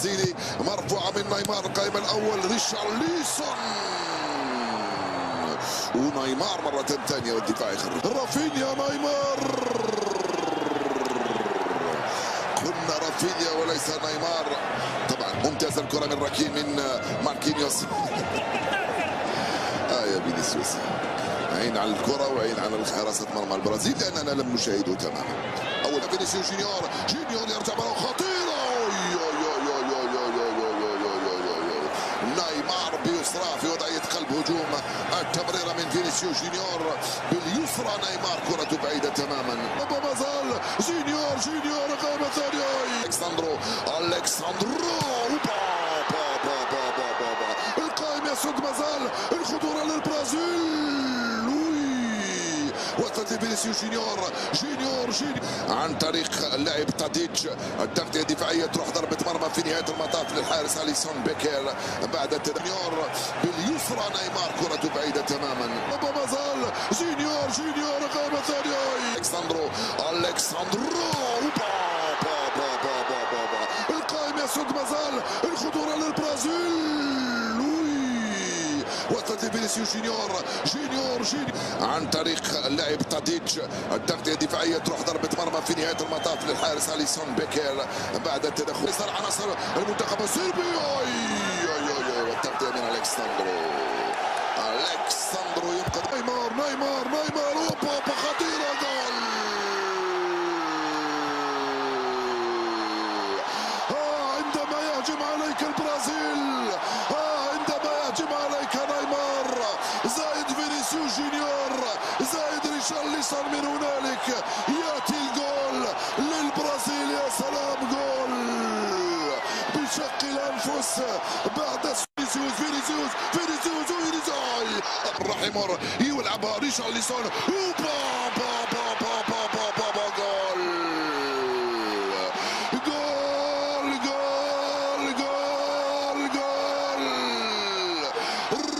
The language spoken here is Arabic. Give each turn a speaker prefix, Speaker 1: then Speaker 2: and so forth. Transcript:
Speaker 1: زيني مرفوعة من نيمار القائم الأول ريشارليسون ونيمار مرة ثانية والدفاع يخرج رافينيا نيمار كنا رافينيا وليس نيمار. طبعا ممتاز الكرة من راكين من ماركينيوس يا فينيسيوس عين على الكرة وعين على حراسة مرمى البرازيل لأننا لم نشاهده تماما. أول فينيسيوس جونيور يرجع مرة خطيرة نيمار بيسرى في وضعية قلب هجوم التمريرة من فينيسيوس جونيور باليسرى نيمار كرة بعيدة تماما ما زال جونيور قائمة ثانية ألكساندرو القائم يسد ما زال الخطورة للبرازيل وصلت فينيسيوس جونيور عن طريق اللاعب تاديتش التغطية الدفاعية تروح ضربة مرمى في نهاية المطاف للحارس أليسون بيكر بعد التدمير باليسرى نيمار كرة بعيدة تماما ما زال جونيور قائمة ثانية ألكساندرو القائم يسد ما زال الخطورة للبرازيل وصلت فينيسيوس جونيور عن طريق اللاعب تاديتش التغطية الدفاعية تروح ضربة مرمى في نهاية المطاف للحارس أليسون بيكر بعد التدخل يسار عناصر المنتخب الصربي والتغطية من ألكساندرو ينقذ نيمار خطيرة جول عندما يهجم عليك البرازيل عندما يهجم عليك نيمار زائد فينيسيوس جونيور زائد ريشارليسون من هنالك ياتي الجول للبرازيل. يا سلام جول بشق الانفس بعد فينيسيوس الرحيم يلعبها ريشارليسون